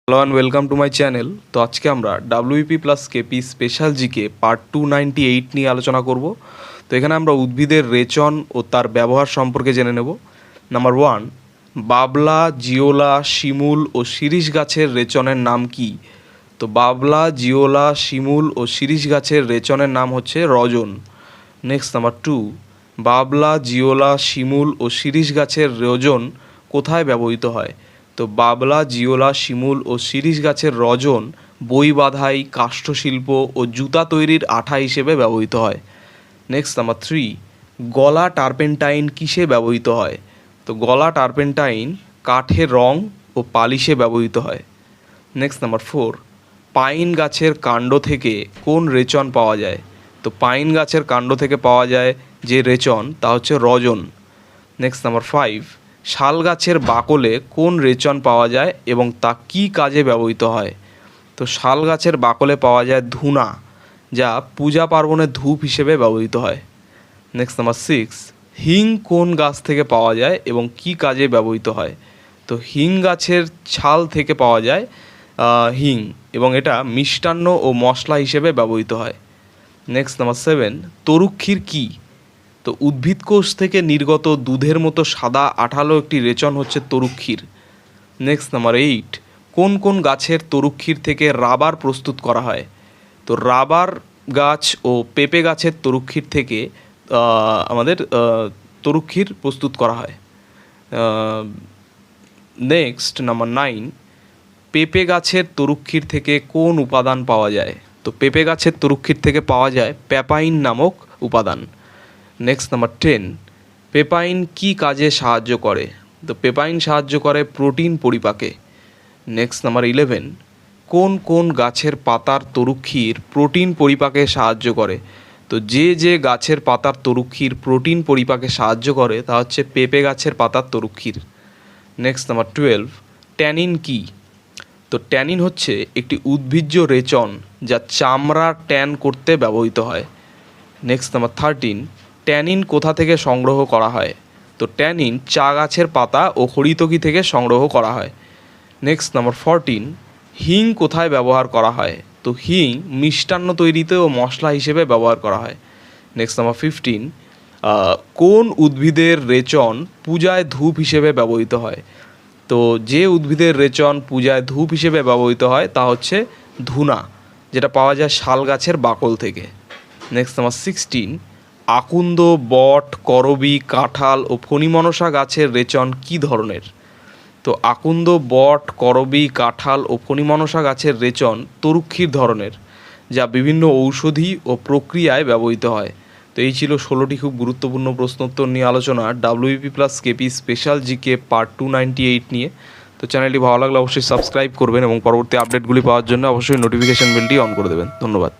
Hello and welcome to my channel. তো আজকে আমরা WP plus KP special GK part 298 নিয়ে আলোচনা করব। তো এখানে আমরা উদ্ভিদের রেচন ও তার ব্যবহার সম্পর্কে জেনে নেব। নাম্বার 1, বাবলা, জিওলা, শিমুল ও শিরীষ গাছের রেচনের নাম কি? তো বাবলা, জিওলা, শিমুল ও শিরীষ গাছের রেচনের নাম হচ্ছে রজন। নেক্সট নাম্বার 2, বাবলা, জিওলা, শিমুল ও শিরীষ গাছের রজন কোথায় ব্যবহৃত হয়? তো বাবলা, জিওলা, শিমুল ও শিরীষ গাছের রজন বই বাঁধাই, কাষ্ঠশিল্প ও জুতা তৈরির আঠা হিসেবে ব্যবহৃত হয়। নেক্সট নাম্বার 3, গলা টারপেন্টাইন কিসে ব্যবহৃত হয়? তো গলা টারপেন্টাইন কাঠের রং ও পালিশে ব্যবহৃত হয়। নেক্সট নাম্বার 4, পাইন গাছের কাণ্ড থেকে কোন রেচন পাওয়া যায়? তো পাইন গাছের কাণ্ড থেকে পাওয়া যায় যে রেচন তা হচ্ছে রজন। নেক্সট নাম্বার 5, শাল গাছের বাকলে কোন রেচন পাওয়া যায় এবং তা কী কাজে ব্যবহৃত হয়? তো শাল গাছের বাকলে পাওয়া যায় ধুনা, যা পূজা পার্বণে ধূপ হিসেবে ব্যবহৃত হয়। নেক্সট নাম্বার 6, হিং কোন গাছ থেকে পাওয়া যায় এবং কী কাজে ব্যবহৃত হয়? তো হিং গাছের ছাল থেকে পাওয়া যায় হিং, এবং এটা মিষ্টান্ন ও মশলা হিসেবে ব্যবহৃত হয়। নেক্সট নাম্বার 7, তরুক্ষীর কী? তো উদ্ভিদ কোষ থেকে নির্গত দুধের মতো সাদা আঠালো একটি রেচন হচ্ছে তরুক্ষীর। নেক্সট নাম্বার 8, কোন কোন গাছের তরুক্ষীর থেকে রাবার প্রস্তুত করা হয়? তো রাবার গাছ ও পেঁপে গাছের তরুক্ষীর থেকে আমাদের তরুক্ষীর প্রস্তুত করা হয়। নেক্সট নাম্বার 9, পেঁপে গাছের তরুক্ষীর থেকে কোন উপাদান পাওয়া যায়? তো পেঁপে গাছের তরুক্ষীর থেকে পাওয়া যায় প্যাপাইন নামক উপাদান। নেক্সট নাম্বার 10, পেপাইন কী কাজে সাহায্য করে? তো পেপাইন সাহায্য করে প্রোটিন পরিপাকে। নেক্সট নাম্বার 11, কোন কোন গাছের পাতার তরুক্ষীর প্রোটিন পরিপাকে সাহায্য করে? তো যে গাছের পাতার তরুক্ষীর প্রোটিন পরিপাকে সাহায্য করে তা হচ্ছে পেঁপে গাছের পাতার তরুক্ষীর। নেক্সট নাম্বার 12, ট্যানিন কী? তো ট্যানিন হচ্ছে একটি উদ্ভিজ্জ রেচন যা চামড়া ট্যান করতে ব্যবহৃত হয়। নেক্সট নাম্বার 13, ট্যানিন কোথা থেকে সংগ্রহ করা হয়? তো ট্যানিন চা গাছের পাতা ও হরিতকি থেকে সংগ্রহ করা হয়। নেক্সট নাম্বার 14, হিং কোথায় ব্যবহার করা হয়? তো হিং মিষ্টান্ন তৈরিতে ও মশলা হিসেবে ব্যবহার করা হয়। নেক্সট নাম্বার 15, কোন উদ্ভিদের রেচন পূজায় ধূপ হিসেবে ব্যবহৃত হয়? তো যে উদ্ভিদের রেচন পূজায় ধূপ হিসেবে ব্যবহৃত হয় তা হচ্ছে ধুনা, যেটা পাওয়া যায় শাল গাছের বাকল থেকে। নেক্সট নাম্বার 16, আকুন্দ, বট, করবী, কাঁঠাল ও ফণিমনসা গাছের রেচন কী ধরনের? তো আকুন্দ, বট, করবী, কাঁঠাল ও ফণিমনসা গাছের রেচন তরুক্ষীর ধরনের, যা বিভিন্ন ঔষধি ও প্রক্রিয়ায় ব্যবহৃত হয়। তো এই ছিল 16টি খুব গুরুত্বপূর্ণ প্রশ্নোত্তর নিয়ে আলোচনা WP plus KP special GK part 298 নিয়ে। তো চ্যানেলটি ভালো লাগলে অবশ্যই সাবস্ক্রাইব করবেন এবং পরবর্তী আপডেটগুলি পাওয়ার জন্য অবশ্যই নোটিফিকেশন বেলটি অন করে দেবেন। ধন্যবাদ।